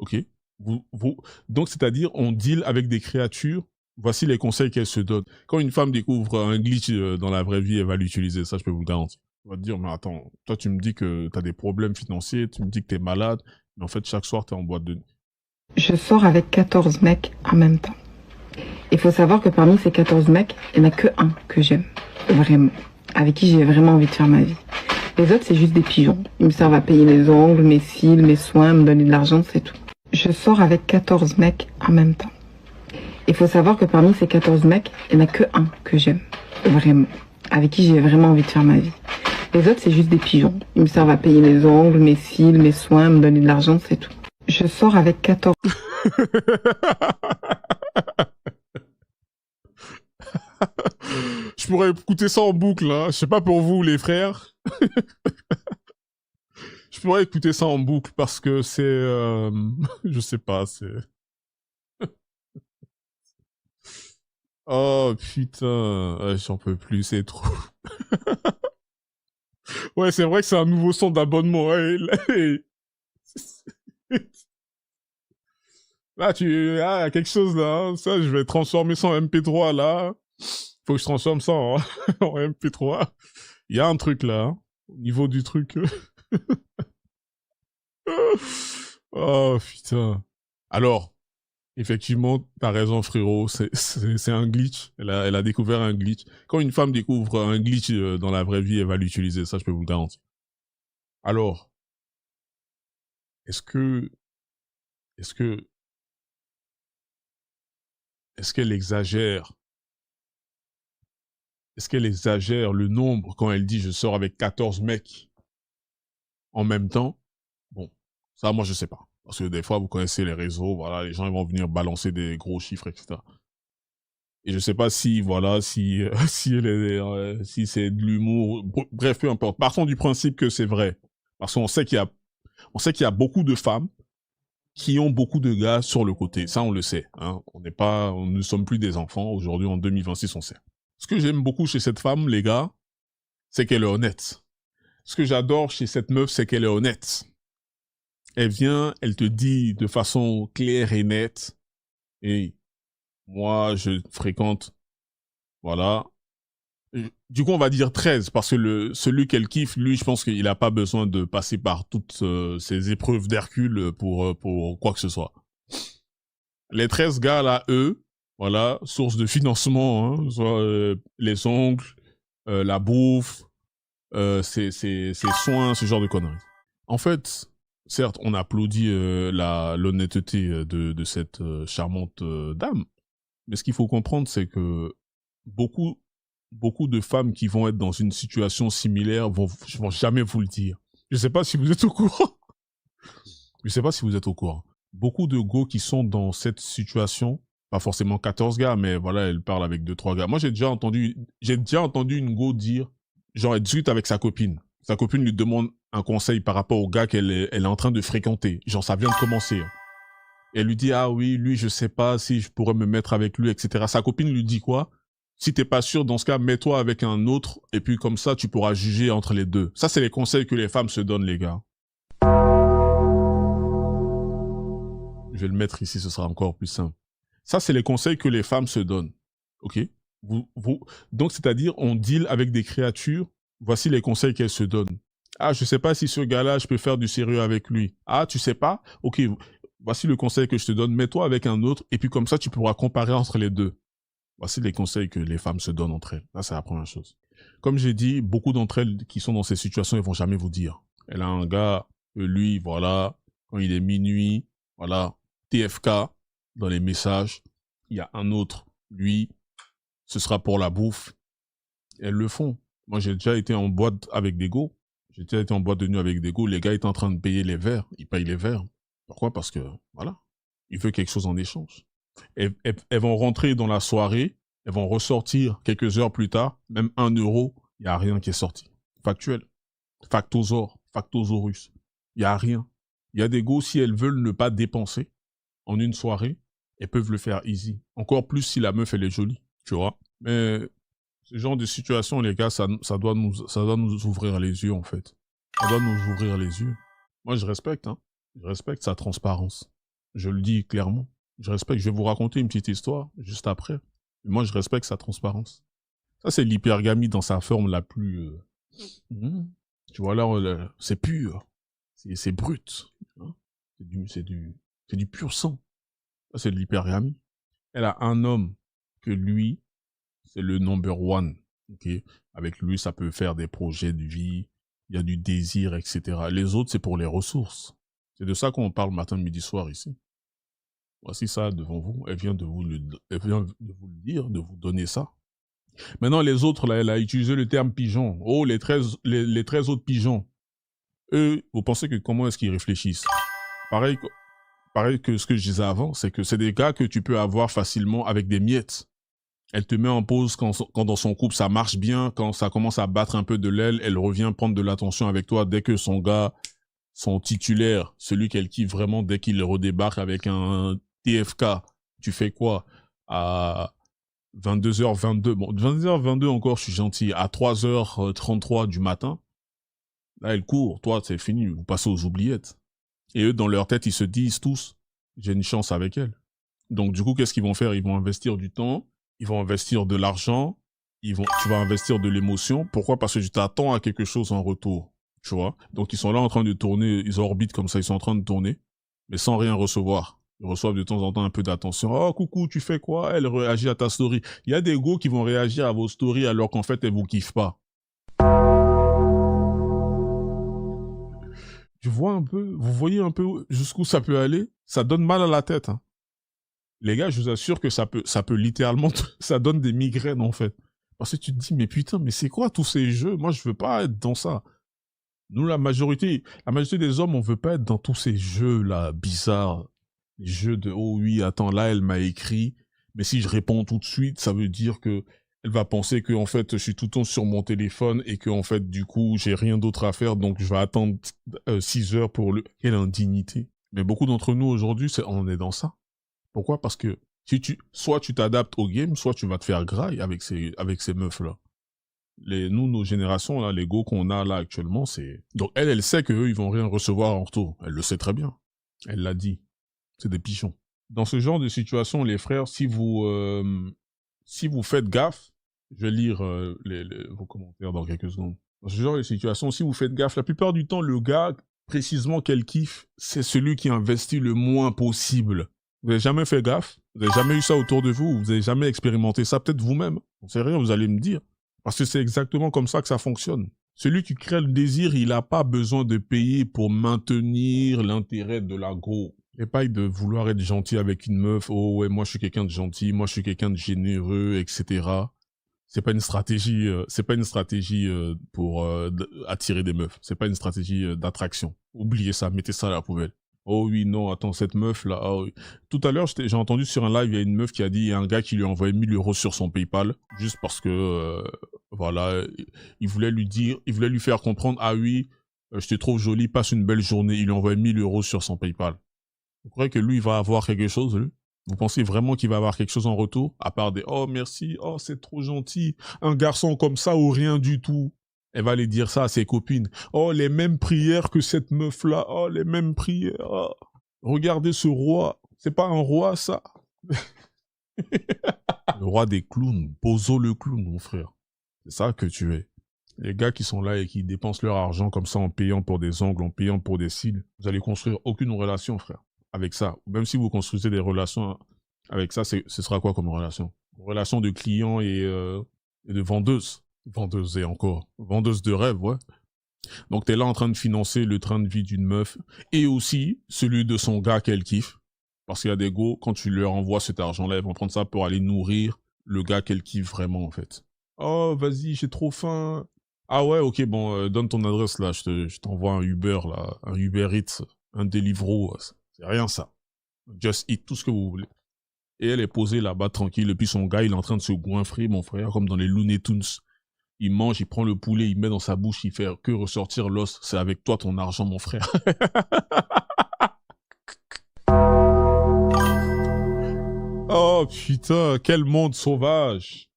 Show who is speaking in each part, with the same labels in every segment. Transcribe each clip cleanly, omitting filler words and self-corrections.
Speaker 1: ok? Donc, c'est-à-dire, on deal avec des créatures. Voici les conseils qu'elle se donne. Quand une femme découvre un glitch dans la vraie vie, elle va l'utiliser. Ça, je peux vous le garantir. Elle va te dire, mais attends, toi, tu me dis que tu as des problèmes financiers, tu me dis que tu es malade, mais en fait, chaque soir, tu es en boîte de nuit.
Speaker 2: Je sors avec 14 mecs en même temps. Il faut savoir que parmi ces 14 mecs, il n'y en a que un que j'aime. Vraiment. Avec qui j'ai vraiment envie de faire ma vie. Les autres, c'est juste des pigeons. Ils me servent à payer mes ongles, mes cils, mes soins, me donner de l'argent, c'est tout. Je sors avec 14 mecs en même temps. Il faut savoir que parmi ces 14 mecs, il n'y en a que un que j'aime. Vraiment. Avec qui j'ai vraiment envie de faire ma vie. Les autres, c'est juste des pigeons. Ils me servent à payer mes ongles, mes cils, mes soins, me donner de l'argent, c'est tout. Je sors avec 14...
Speaker 1: Je pourrais écouter ça en boucle, hein. Je sais pas pour vous, les frères. Je pourrais écouter ça en boucle parce que c'est... je sais pas, c'est... Oh, putain. Ouais, j'en peux plus, c'est trop... Ouais, c'est vrai que c'est un nouveau son d'abonnement. Ouais, là, ah, y a quelque chose là. Hein. Ça, je vais transformer ça en MP3 là. Faut que je transforme ça en, en MP3. Il y a un truc là. Hein, au niveau du truc. Oh, putain. Alors, effectivement, t'as raison, frérot. C'est un glitch. Elle a découvert un glitch. Quand une femme découvre un glitch dans la vraie vie, elle va l'utiliser. Ça, je peux vous le garantir. Alors, est-ce que, est-ce que, est-ce qu'elle exagère? Est-ce qu'elle exagère le nombre quand elle dit je sors avec 14 mecs en même temps? Bon, ça, moi, je sais pas. Parce que des fois, vous connaissez les réseaux, voilà, les gens ils vont venir balancer des gros chiffres, etc. Et je sais pas si, voilà, si, si c'est de l'humour, bref, peu importe. Partons du principe que c'est vrai. Parce qu'on sait qu'il y a beaucoup de femmes qui ont beaucoup de gars sur le côté. Ça, on le sait, hein. On ne sommes plus des enfants. Aujourd'hui, en 2026, on sait. Ce que j'aime beaucoup chez cette femme, les gars, c'est qu'elle est honnête. Ce que j'adore chez cette meuf, c'est qu'elle est honnête. Elle vient, elle te dit de façon claire et nette, et moi, je fréquente, voilà. Du coup, on va dire 13, parce que celui qu'elle kiffe, lui, je pense qu'il n'a pas besoin de passer par toutes ces épreuves d'Hercule pour quoi que ce soit. Les 13 gars, là, eux, voilà, source de financement, hein, soit les ongles, la bouffe, ses soins, ce genre de conneries. En fait, certes, on applaudit l'honnêteté de cette charmante dame, mais ce qu'il faut comprendre, c'est que beaucoup, beaucoup de femmes qui vont être dans une situation similaire vont jamais vous le dire. Je sais pas si vous êtes au courant. Je sais pas si vous êtes au courant. Beaucoup de go qui sont dans cette situation, pas forcément 14 gars, mais voilà, elle parle avec 2-3 gars. Moi, j'ai déjà entendu une go dire, genre, elle discute avec sa copine. Sa copine lui demande un conseil par rapport au gars elle est en train de fréquenter. Genre, ça vient de commencer. Hein. Et elle lui dit, ah oui, lui, je sais pas si je pourrais me mettre avec lui, etc. Sa copine lui dit quoi? Si t'es pas sûr, dans ce cas, mets-toi avec un autre, et puis comme ça, tu pourras juger entre les deux. Ça, c'est les conseils que les femmes se donnent, les gars. Je vais le mettre ici, ce sera encore plus simple. Ça, c'est les conseils que les femmes se donnent. Ok? Donc, c'est-à-dire, on deal avec des créatures. Voici les conseils qu'elles se donnent. Ah, je sais pas si ce gars-là, je peux faire du sérieux avec lui. Ah, tu sais pas? Ok, voici le conseil que je te donne. Mets-toi avec un autre, et puis comme ça, tu pourras comparer entre les deux. Voici les conseils que les femmes se donnent entre elles. Ça, c'est la première chose. Comme j'ai dit, beaucoup d'entre elles qui sont dans ces situations, elles vont jamais vous dire. Elle a un gars, lui, voilà, quand il est minuit, voilà, TFK dans les messages. Il y a un autre, lui, ce sera pour la bouffe. Elles le font. Moi, j'ai déjà été en boîte avec des go. J'ai déjà été en boîte de nuit avec des go. Les gars étaient en train de payer les verres. Ils payent les verres. Pourquoi? Parce que, voilà, il veut quelque chose en échange. Elles vont rentrer dans la soirée. Elles vont ressortir quelques heures plus tard. Même 1 €, il n'y a rien qui est sorti. Factuel. Factosaurus. Il n'y a rien. Il y a des go, si elles veulent ne pas dépenser, en une soirée, elles peuvent le faire easy. Encore plus si la meuf, elle est jolie, tu vois. Mais ce genre de situation, les gars, ça doit nous ouvrir les yeux, en fait. Ça doit nous ouvrir les yeux. Moi, je respecte, hein. Je respecte sa transparence. Je le dis clairement. Je respecte. Je vais vous raconter une petite histoire juste après. Moi, je respecte sa transparence. Ça, c'est l'hypergamie dans sa forme la plus... Tu vois, là, c'est pur. C'est brut. Hein. C'est du pur sang. Ça, c'est de l'hypergamie. Elle a un homme que lui, c'est le number one. Okay? Avec lui, ça peut faire des projets de vie. Il y a du désir, etc. Les autres, c'est pour les ressources. C'est de ça qu'on parle matin, midi, soir ici. Voici ça devant vous. Elle vient de vous le dire, de vous donner ça. Maintenant, les autres, là, elle a utilisé le terme pigeon. Oh, les 13 autres pigeons. Eux, vous pensez que comment est-ce qu'ils réfléchissent? Pareil que ce que je disais avant, c'est que c'est des gars que tu peux avoir facilement avec des miettes. Elle te met en pause quand dans son couple ça marche bien, quand ça commence à battre un peu de l'aile, elle revient prendre de l'attention avec toi dès que son gars, son titulaire, celui qu'elle kiffe vraiment, dès qu'il redébarque avec un TFK, tu fais quoi? À 22h22, bon, 22h22 encore, je suis gentil, à 3h33 du matin, là, elle court, toi, c'est fini, vous passez aux oubliettes. Et eux, dans leur tête, ils se disent tous, j'ai une chance avec elle. Donc, du coup, qu'est-ce qu'ils vont faire? Ils vont investir du temps, ils vont investir de l'argent, tu vas investir de l'émotion. Pourquoi? Parce que tu t'attends à quelque chose en retour, tu vois. Donc, ils sont là en train de tourner, ils orbitent comme ça, ils sont en train de tourner, mais sans rien recevoir. Ils reçoivent de temps en temps un peu d'attention. Oh, coucou, tu fais quoi? Elle réagit à ta story. Il y a des go qui vont réagir à vos stories alors qu'en fait, elles vous kiffent pas. Tu vois un peu, vous voyez un peu jusqu'où ça peut aller? Ça donne mal à la tête, hein. Les gars, je vous assure que ça peut littéralement, ça donne des migraines, en fait. Parce que tu te dis, mais putain, mais c'est quoi tous ces jeux? Moi, je veux pas être dans ça. Nous, la majorité des hommes, on veut pas être dans tous ces jeux-là, bizarres. Les jeux de, oh oui, attends, là, elle m'a écrit, mais si je réponds tout de suite, ça veut dire que elle va penser que, en fait, je suis tout le temps sur mon téléphone et que, en fait, du coup, j'ai rien d'autre à faire, donc je vais attendre 6 heures pour le... Quelle indignité. Mais beaucoup d'entre nous, aujourd'hui, on est dans ça. Pourquoi? Parce que soit tu t'adaptes au game, soit tu vas te faire graille avec ces meufs-là. Nos générations, là, les go qu'on a là actuellement, c'est... Donc elle sait qu'eux, ils vont rien recevoir en retour. Elle le sait très bien. Elle l'a dit. C'est des pigeons. Dans ce genre de situation, les frères, si vous faites gaffe, je vais lire vos commentaires dans quelques secondes. Dans ce genre de situation, si vous faites gaffe, la plupart du temps, le gars, précisément qu'elle kiffe, c'est celui qui investit le moins possible. Vous n'avez jamais fait gaffe? Vous n'avez jamais eu ça autour de vous? Vous n'avez jamais expérimenté ça? Peut-être vous-même. On sait rien, vous allez me dire. Parce que c'est exactement comme ça que ça fonctionne. Celui qui crée le désir, il n'a pas besoin de payer pour maintenir l'intérêt de la go. Et pas de vouloir être gentil avec une meuf. Oh ouais, moi je suis quelqu'un de gentil, moi je suis quelqu'un de généreux, etc. C'est pas une stratégie, pour attirer des meufs. C'est pas une stratégie d'attraction. Oubliez ça, mettez ça à la poubelle. Oh oui, non, attends, cette meuf-là, oh oui. Tout à l'heure, j'ai entendu sur un live, il y a une meuf qui a dit, il y a un gars qui lui a envoyé 1000 € sur son PayPal, juste parce que, voilà, il voulait lui faire comprendre, ah oui, je te trouve jolie, passe une belle journée. Il lui a envoyé 1000 € sur son PayPal. Vous croyez que lui, il va avoir quelque chose, lui? Vous pensez vraiment qu'il va avoir quelque chose en retour? À part des, oh merci, oh c'est trop gentil, un garçon comme ça ou rien du tout. Elle va aller dire ça à ses copines. Oh, les mêmes prières que cette meuf-là. Oh, les mêmes prières. Oh. Regardez ce roi. C'est pas un roi, ça. Le roi des clowns. Bozo le clown, mon frère. C'est ça que tu es. Les gars qui sont là et qui dépensent leur argent comme ça en payant pour des ongles, en payant pour des cils, vous allez construire aucune relation, frère, avec ça. Même si vous construisez des relations avec ça, ce sera quoi comme relation? Une relation de client et de vendeuse. Vendeuse et encore. Vendeuse de rêve, ouais. Donc t'es là en train de financer le train de vie d'une meuf et aussi celui de son gars qu'elle kiffe. Parce qu'il y a des go, quand tu leur envoies cet argent-là, ils vont prendre ça pour aller nourrir le gars qu'elle kiffe vraiment, en fait. Oh, vas-y, j'ai trop faim. Ah ouais, ok, bon, donne ton adresse, là, je t'envoie un Uber, là, un Uber Eats, un Deliveroo, c'est rien ça. Just eat, tout ce que vous voulez. Et elle est posée là-bas, tranquille, et puis son gars, il est en train de se goinfrer, mon frère, comme dans les Looney Tunes. Il mange, il prend le poulet, il met dans sa bouche, il fait que ressortir l'os. C'est avec toi ton argent, mon frère. Oh putain, quel monde sauvage.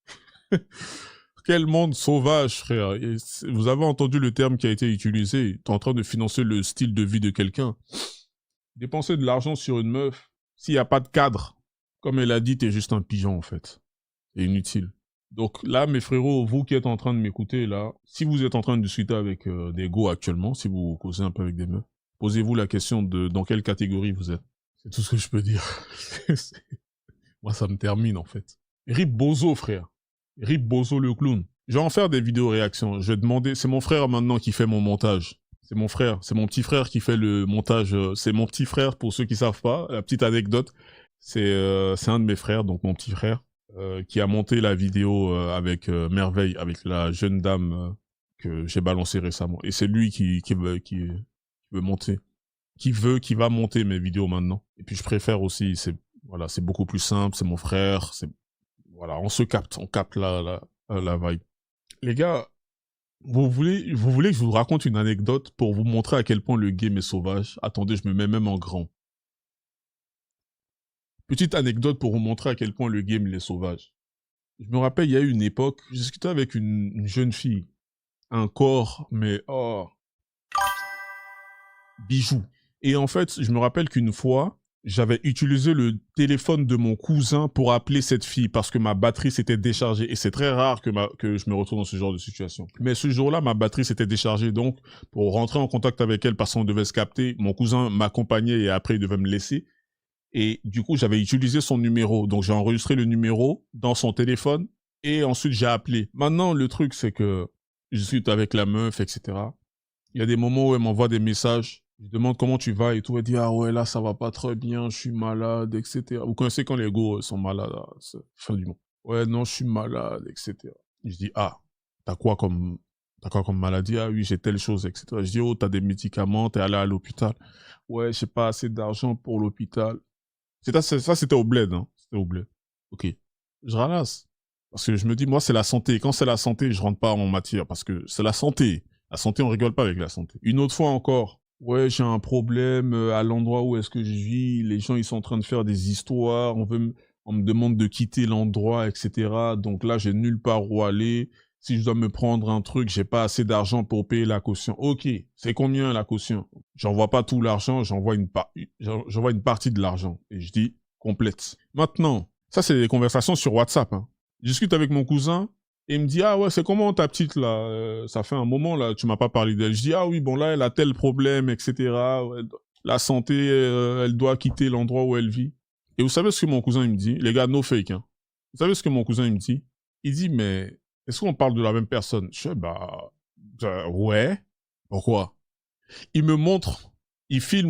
Speaker 1: Quel monde sauvage, frère. Et vous avez entendu le terme qui a été utilisé. T'es en train de financer le style de vie de quelqu'un. Dépenser de l'argent sur une meuf, s'il n'y a pas de cadre, comme elle a dit, t'es juste un pigeon en fait. C'est inutile. Donc là, mes frérots, vous qui êtes en train de m'écouter là, si vous êtes en train de discuter avec des go actuellement, si vous causez un peu avec des meufs, posez-vous la question de dans quelle catégorie vous êtes. C'est tout ce que je peux dire. Moi, ça me termine en fait. Rip Bozo, frère. Rip Bozo le clown. Je vais en faire des vidéos réactions. Je vais demander, c'est mon frère maintenant qui fait mon montage. C'est mon frère, c'est mon petit frère qui fait le montage. C'est mon petit frère pour ceux qui savent pas. La petite anecdote, c'est un de mes frères, donc mon petit frère, qui a monté la vidéo avec Merveille, avec la jeune dame que j'ai balancée récemment. Et c'est lui qui veut monter, qui va monter mes vidéos maintenant. Et puis je préfère aussi, voilà, c'est beaucoup plus simple, c'est mon frère, voilà, on capte la vibe. Les gars, vous voulez que je vous raconte une anecdote pour vous montrer à quel point le game est sauvage? Attendez, je me mets même en grand. Petite anecdote pour vous montrer à quel point le game est sauvage. Je me rappelle, il y a eu une époque, je discutais avec une jeune fille. Un corps, mais oh, bijou. Et en fait, je me rappelle qu'une fois, j'avais utilisé le téléphone de mon cousin pour appeler cette fille parce que ma batterie s'était déchargée. Et c'est très rare que je me retrouve dans ce genre de situation. Mais ce jour-là, ma batterie s'était déchargée. Donc, pour rentrer en contact avec elle parce qu'on devait se capter, mon cousin m'accompagnait et après, il devait me laisser. Et du coup, j'avais utilisé son numéro. Donc, j'ai enregistré le numéro dans son téléphone et ensuite, j'ai appelé. Maintenant, le truc, c'est que je suis avec la meuf, etc. Il y a des moments où elle m'envoie des messages. Je demande comment tu vas et tout. Elle dit, ah ouais, là, ça va pas très bien, je suis malade, etc. Vous connaissez quand les gars sont malades, c'est fin du monde. Ouais, non, je suis malade, etc. Je dis, ah, t'as quoi comme maladie? Ah oui, j'ai telle chose, etc. Je dis, oh, t'as des médicaments, t'es allé à l'hôpital. Ouais, j'ai pas assez d'argent pour l'hôpital. Ça, c'était au bled, hein. C'était au bled. Ok. Je ralasse. Parce que je me dis, moi, c'est la santé. Quand c'est la santé, je rentre pas en matière. Parce que c'est la santé. La santé, on rigole pas avec la santé. Une autre fois encore. Ouais, j'ai un problème à l'endroit où est-ce que je vis. Les gens, ils sont en train de faire des histoires. On me demande de quitter l'endroit, etc. Donc là, j'ai nulle part où aller. Si je dois me prendre un truc, j'ai pas assez d'argent pour payer la caution. Ok, c'est combien la caution? J'envoie pas tout l'argent, j'envoie une partie de l'argent. Et je dis complète. Maintenant, ça c'est des conversations sur WhatsApp. Hein. Je discute avec mon cousin et il me dit ah ouais c'est comment ta petite là? Ça fait un moment là, tu m'as pas parlé d'elle. Je dis ah oui bon là elle a tel problème etc. Ouais, la santé, elle doit quitter l'endroit où elle vit. Et vous savez ce que mon cousin il me dit? Les gars no fake hein. Vous savez ce que mon cousin il me dit? Il dit mais est-ce qu'on parle de la même personne? Je dis, ouais. Pourquoi? Il me montre, il filme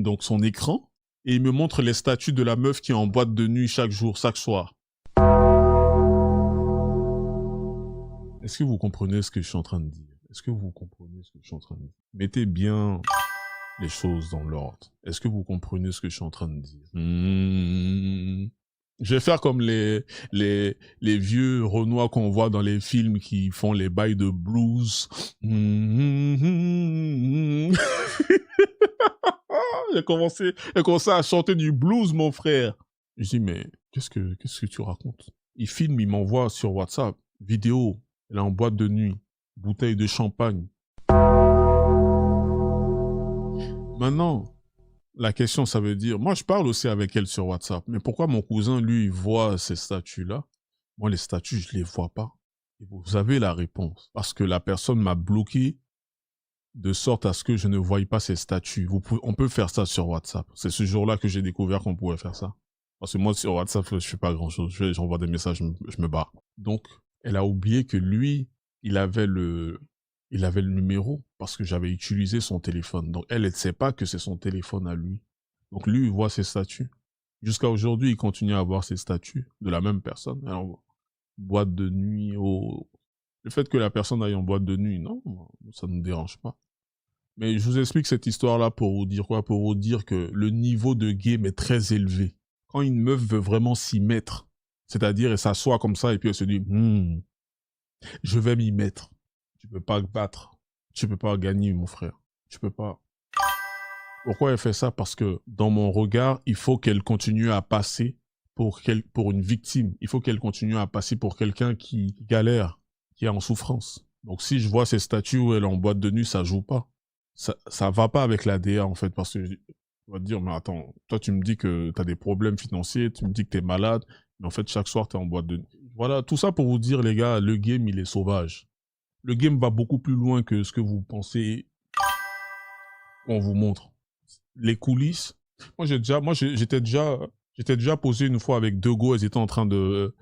Speaker 1: donc son écran, et il me montre les statuts de la meuf qui est en boîte de nuit chaque jour, chaque soir. Est-ce que vous comprenez ce que je suis en train de dire? Est-ce que vous comprenez ce que je suis en train de dire? Mettez bien les choses dans l'ordre. Est-ce que vous comprenez ce que je suis en train de dire? Je vais faire comme les vieux Renois qu'on voit dans les films qui font les bails de blues. J'ai commencé à chanter du blues, mon frère. Je dis, mais qu'est-ce que tu racontes? Il filme, il m'envoie sur WhatsApp, vidéo, elle est en boîte de nuit, bouteille de champagne. Maintenant, la question, ça veut dire, moi je parle aussi avec elle sur WhatsApp, mais pourquoi mon cousin, lui, il voit ces statuts-là? Moi, les statuts, je les vois pas. Et vous avez la réponse. Parce que la personne m'a bloqué de sorte à ce que je ne voie pas ces statuts. On peut faire ça sur WhatsApp. C'est ce jour-là que j'ai découvert qu'on pouvait faire ça. Parce que moi, sur WhatsApp, je fais pas grand-chose. J'envoie des messages, je me barre. Donc, elle a oublié que lui, il avait le numéro parce que j'avais utilisé son téléphone. Donc, elle ne sait pas que c'est son téléphone à lui. Donc, lui, il voit ses statuts. Jusqu'à aujourd'hui, il continue à avoir ses statuts de la même personne. Alors, boîte de nuit, le fait que la personne aille en boîte de nuit, non, ça ne me dérange pas. Mais je vous explique cette histoire-là pour vous dire quoi? Pour vous dire que le niveau de game est très élevé. Quand une meuf veut vraiment s'y mettre, c'est-à-dire elle s'assoit comme ça et puis elle se dit je vais m'y mettre. Tu peux pas battre. Tu peux pas gagner, mon frère. Tu peux pas. Pourquoi elle fait ça? Parce que dans mon regard, il faut qu'elle continue à passer pour une victime. Il faut qu'elle continue à passer pour quelqu'un qui galère, qui est en souffrance. Donc si je vois ces statuts où elle est en boîte de nuit, ça joue pas. Ça va pas avec la DA en fait, parce que Tu vas te dire, mais attends, toi tu me dis que tu as des problèmes financiers, tu me dis que tu es malade, mais en fait chaque soir tu es en boîte de nuit. Voilà, tout ça pour vous dire les gars, le game il est sauvage. Le game va beaucoup plus loin que ce que vous pensez qu'on vous montre. Les coulisses. J'étais déjà posé une fois avec deux go, elles étaient en train de,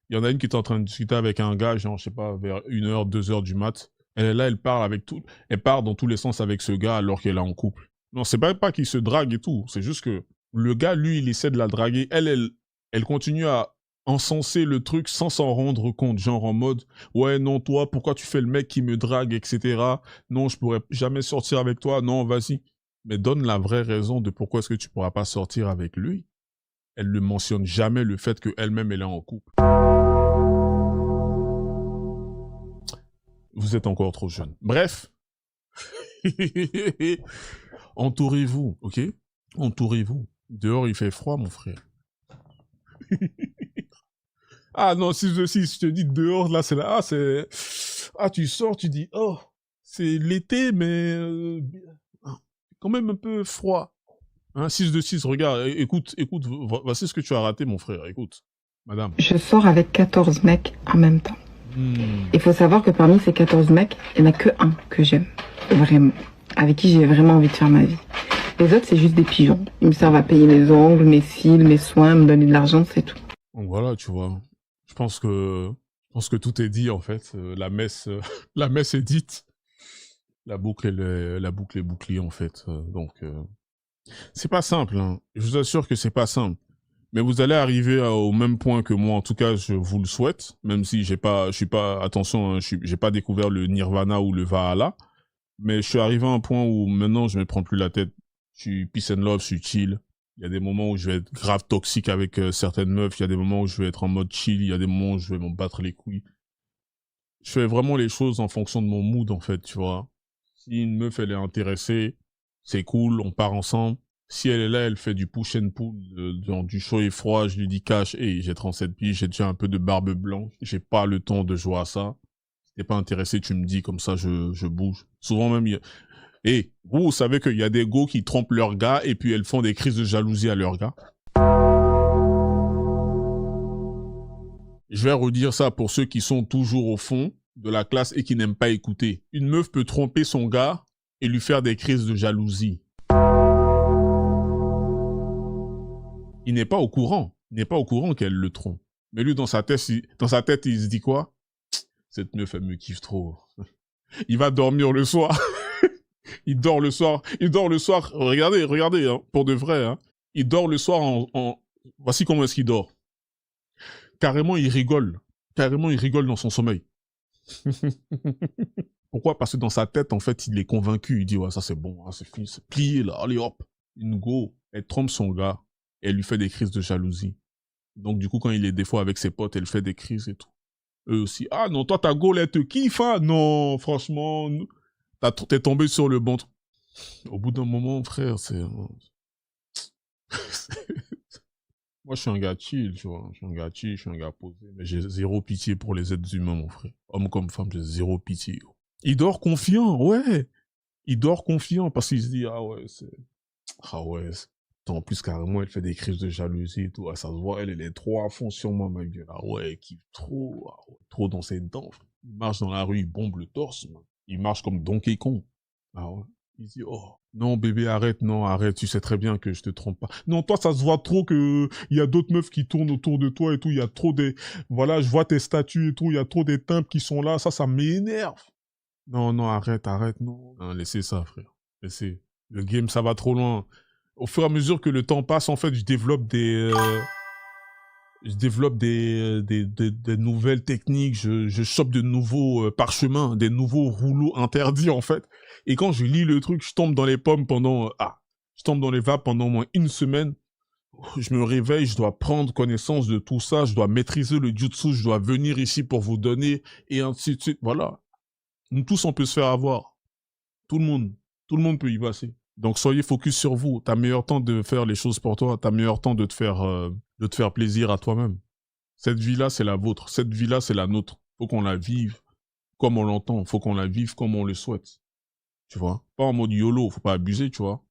Speaker 1: il y en a une qui était en train de discuter avec un gars, genre, je sais pas, vers 1h, 2h du mat. Elle est là, elle parle avec tout, elle part dans tous les sens avec ce gars alors qu'elle est en couple. Non, c'est pas qu'il se drague et tout, c'est juste que le gars, lui, il essaie de la draguer. Elle continue à encenser le truc sans s'en rendre compte, genre en mode, ouais, non, toi, pourquoi tu fais le mec qui me drague, etc. Non, je pourrais jamais sortir avec toi, non, vas-y. Mais donne la vraie raison de pourquoi est-ce que tu pourras pas sortir avec lui. Elle ne mentionne jamais le fait qu'elle-même, elle est en couple. Vous êtes encore trop jeune. Bref. Entourez-vous, ok? Entourez-vous. Dehors, il fait froid, mon frère. Ah non, si je te dis dehors, là, c'est là. Ah, c'est... Ah, tu sors, tu dis, oh, c'est l'été, mais... quand même un peu froid. Hein, 6 de 6, regarde, écoute, voici ce que tu as raté, mon frère, écoute. Madame.
Speaker 2: Je sors avec 14 mecs en même temps. Il faut savoir que parmi ces 14 mecs, il n'y en a que un que j'aime. Vraiment. Avec qui j'ai vraiment envie de faire ma vie. Les autres, c'est juste des pigeons. Ils me servent à payer mes ongles, mes cils, mes soins, me donner de l'argent, c'est tout.
Speaker 1: Donc voilà, tu vois. Je pense que tout est dit, en fait. La messe est dite. La boucle est bouclée, en fait. C'est pas simple, hein. Je vous assure que c'est pas simple. Mais vous allez arriver au même point que moi. En tout cas, je vous le souhaite. Même si attention, hein, j'ai pas découvert le Nirvana ou le Valhalla. Mais je suis arrivé à un point où maintenant, je me prends plus la tête. Je suis peace and love, je suis chill. Il y a des moments où je vais être grave toxique avec certaines meufs. Il y a des moments où je vais être en mode chill. Il y a des moments où je vais m'en battre les couilles. Je fais vraiment les choses en fonction de mon mood, en fait, tu vois. Si une meuf, elle est intéressée, c'est cool, on part ensemble. Si elle est là, elle fait du push and pull, dans du chaud et froid, je lui dis cash, hey, j'ai 37 piges, j'ai déjà un peu de barbe blanche, j'ai pas le temps de jouer à ça. Si t'es pas intéressé, tu me dis, comme ça, je bouge. Souvent même, et vous savez qu'il y a des go qui trompent leur gars et puis elles font des crises de jalousie à leur gars. Je vais redire ça pour ceux qui sont toujours au fond de la classe et qui n'aiment pas écouter. Une meuf peut tromper son gars et lui faire des crises de jalousie. Il n'est pas au courant. Il n'est pas au courant qu'elle le trompe. Mais lui, dans sa tête, il se dit quoi? Cette meuf, elle me kiffe trop. Il va dormir le soir. Il dort le soir. Regardez, hein, pour de vrai. Hein. Il dort le soir Voici comment est-ce qu'il dort. Carrément, il rigole. Carrément, il rigole dans son sommeil. Pourquoi? Parce que dans sa tête, en fait, il est convaincu. Il dit, ouais, ça c'est bon, hein, c'est fini, c'est plié là, allez hop. Une go, elle trompe son gars et elle lui fait des crises de jalousie. Donc du coup, quand il est des fois avec ses potes, elle fait des crises et tout. Eux aussi, ah non, toi ta go, elle te kiffe, hein? Non, franchement, t'es tombé sur le bon. Au bout d'un moment, frère, c'est... Moi, je suis un gars chill, tu vois. Je suis un gars chill, je suis un gars posé. Mais j'ai zéro pitié pour les êtres humains, mon frère. Homme comme femme, j'ai zéro pitié. Il dort confiant, ouais. Il dort confiant parce qu'il se dit, ah ouais, c'est... Ah ouais, en plus, carrément, elle fait des crises de jalousie et tout. Ah, ça se voit, elle est trop à fond sur moi, ma gueule. Ah ouais, elle kiffe trop. Ah ouais, trop dans ses dents, frère. Il marche dans la rue, il bombe le torse, man. Il marche comme Donkey Kong. Ah ouais. Il dit, oh, non, bébé, arrête, non, arrête, tu sais très bien que je te trompe pas. Non, toi, ça se voit trop que il y a d'autres meufs qui tournent autour de toi et tout, il y a trop des... Voilà, je vois tes statuts et tout, il y a trop des types qui sont là, ça m'énerve. Non, non, arrête, non. Non, laissez ça, frère. Laissez. Le game, ça va trop loin. Au fur et à mesure que le temps passe, en fait, je développe des nouvelles techniques, je chope de nouveaux parchemins, des nouveaux rouleaux interdits, en fait. Et quand je lis le truc, je tombe dans les pommes je tombe dans les vapes pendant au moins une semaine. Je me réveille, je dois prendre connaissance de tout ça, je dois maîtriser le jutsu, je dois venir ici pour vous donner, et ainsi de suite. Voilà. Nous tous, on peut se faire avoir. Tout le monde peut y passer. Donc soyez focus sur vous. T'as meilleur temps de faire les choses pour toi, t'as meilleur temps de te faire plaisir à toi-même. Cette vie-là, c'est la vôtre. Cette vie-là, c'est la nôtre. Faut qu'on la vive comme on l'entend. Faut qu'on la vive comme on le souhaite. Tu vois? Pas en mode YOLO, faut pas abuser, tu vois.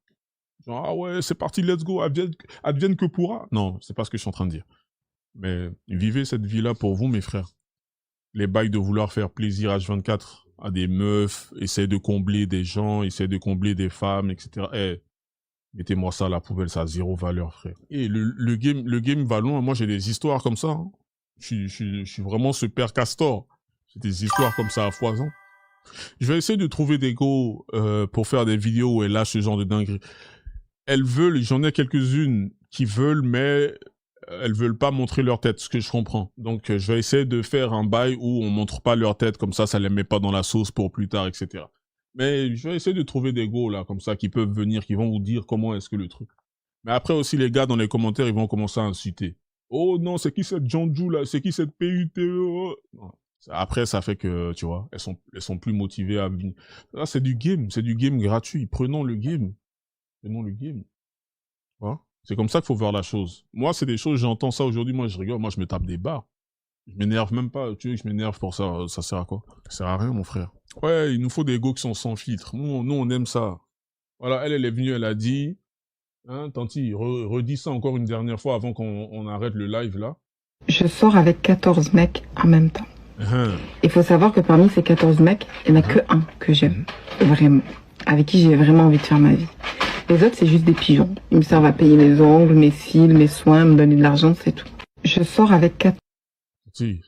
Speaker 1: Genre, ah ouais, c'est parti, let's go, advienne que pourra. Non, c'est pas ce que je suis en train de dire. Mais vivez cette vie-là pour vous, mes frères. Les bails de vouloir faire plaisir H24 à des meufs, essayer de combler des gens, essayer de combler des femmes, etc. Eh, mettez-moi ça à la poubelle, ça a zéro valeur, frère. Et le game va loin. Moi, j'ai des histoires comme ça. Hein. Je suis vraiment ce père Castor. J'ai des histoires comme ça à foison. Je vais essayer de trouver des go pour faire des vidéos où elle lâche ce genre de dinguerie. Elles veulent, j'en ai quelques-unes qui veulent, mais elles veulent pas montrer leur tête, ce que je comprends. Donc, je vais essayer de faire un bail où on montre pas leur tête, comme ça les met pas dans la sauce pour plus tard, etc. Mais je vais essayer de trouver des go, là, comme ça, qui peuvent venir, qui vont vous dire comment est-ce que le truc. Mais après aussi, les gars, dans les commentaires, ils vont commencer à inciter. Oh non, c'est qui cette Janju, là? C'est qui cette PUTE? Après, ça fait que, tu vois, elles sont plus motivées à venir. Là, c'est du game gratuit. Prenons le game. Prenons le game. Voilà. C'est comme ça qu'il faut voir la chose. Moi, c'est des choses, j'entends ça aujourd'hui, moi je rigole, moi je me tape des barres. Je m'énerve même pas, tu veux que je m'énerve pour ça sert à quoi? Ça sert à rien, mon frère. Ouais, il nous faut des go qui sont sans filtre. Nous, on aime ça. Voilà, elle est venue, elle a dit, hein, Tanti, redis ça encore une dernière fois avant qu'on arrête le live là.
Speaker 2: Je sors avec 14 mecs en même temps. Il faut savoir que parmi ces 14 mecs, il n'y en a que un que j'aime. Vraiment. Avec qui j'ai vraiment envie de faire ma vie. Les autres, c'est juste des pigeons. Ils me servent à payer mes ongles, mes cils, mes soins, me donner de l'argent, c'est tout. Je sors avec 4...
Speaker 1: Si.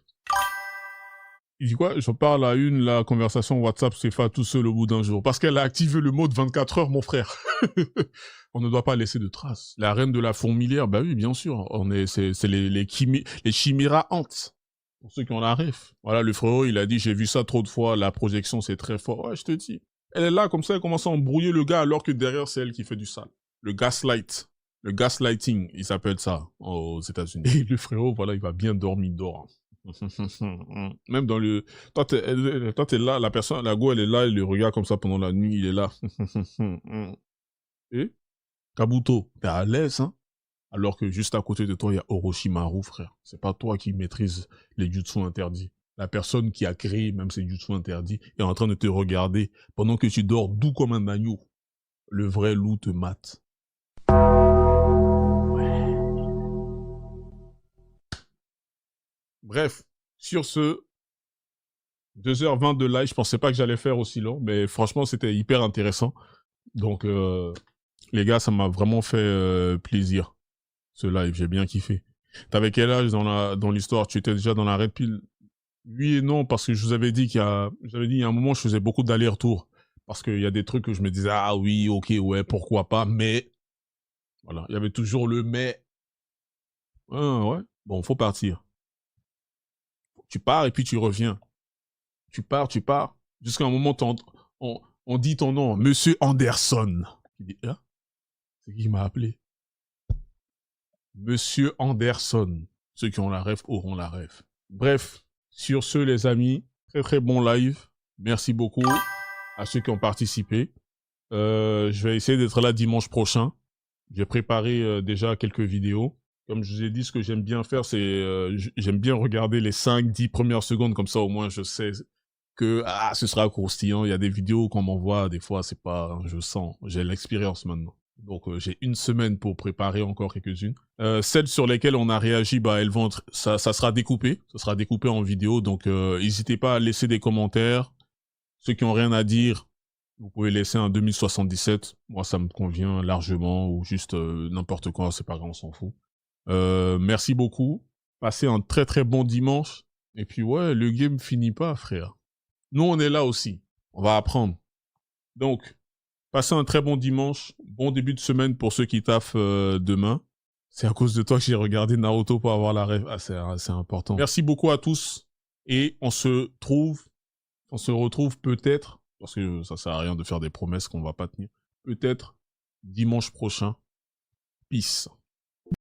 Speaker 1: Il dit quoi? Je parle à la conversation WhatsApp s'est faite tout seul au bout d'un jour. Parce qu'elle a activé le mode 24 heures, mon frère. On ne doit pas laisser de traces. La reine de la fourmilière, bah oui, bien sûr. C'est les chiméras hantes. Pour ceux qui ont la ref. Voilà, le frérot, il a dit, j'ai vu ça trop de fois, la projection, c'est très fort. Ouais, je te dis. Elle est là, comme ça, elle commence à embrouiller le gars, alors que derrière, c'est elle qui fait du sale. Le gaslight. Le gaslighting, il s'appelle ça, aux États-Unis. Et le frérot, voilà, il va bien dormir, il dort. Même dans le... Toi, t'es là, la personne, la go, elle est là, elle le regarde comme ça pendant la nuit, il est là. Et Kabuto, t'es à l'aise, hein? Alors que juste à côté de toi, il y a Orochimaru, frère. C'est pas toi qui maîtrise les jutsu interdits. La personne qui a créé même ces jutsu interdits est en train de te regarder pendant que tu dors doux comme un agneau. Le vrai loup te mate. Ouais. Bref, sur ce, 2h20 de live, je pensais pas que j'allais faire aussi long, mais franchement, c'était hyper intéressant. Donc, les gars, ça m'a vraiment fait plaisir, ce live, j'ai bien kiffé. T'avais quel âge dans l'histoire? Tu étais déjà dans la Red Pill? Oui et non, parce que je vous avais dit il y a un moment, je faisais beaucoup d'allers-retours. Parce qu'il y a des trucs que je me disais, ah oui, ok, ouais, pourquoi pas, mais... Voilà, il y avait toujours le mais. Ah, ouais, bon, faut partir. Tu pars et puis tu reviens. Tu pars. Jusqu'à un moment, on dit ton nom, Monsieur Anderson. Tu dis, hein? C'est qui m'a appelé? Monsieur Anderson. Ceux qui ont la ref auront la ref. Bref, sur ce, les amis, très très bon live. Merci beaucoup à ceux qui ont participé. Je vais essayer d'être là dimanche prochain. J'ai préparé déjà quelques vidéos. Comme je vous ai dit, ce que j'aime bien faire, c'est... j'aime bien regarder les 5-10 premières secondes, comme ça au moins je sais que ce sera croustillant. Il y a des vidéos qu'on m'envoie, des fois c'est pas... Je sens, j'ai l'expérience maintenant. Donc j'ai une semaine pour préparer encore quelques-unes. Celles sur lesquelles on a réagi, bah elles vont être... ça sera découpé. Ça sera découpé en vidéo, donc n'hésitez pas à laisser des commentaires. Ceux qui ont rien à dire, vous pouvez laisser un 2077. Moi, ça me convient largement, ou juste n'importe quoi, c'est pas grave, on s'en fout. Merci beaucoup. Passez un très très bon dimanche. Et puis ouais, le game finit pas, frère. Nous, on est là aussi. On va apprendre. Donc, passez un très bon dimanche. Bon début de semaine pour ceux qui taffent demain. C'est à cause de toi que j'ai regardé Naruto pour avoir la rêve. Ah, c'est important. Merci beaucoup à tous. Et on se retrouve peut-être, parce que ça sert à rien de faire des promesses qu'on va pas tenir, peut-être dimanche prochain. Peace.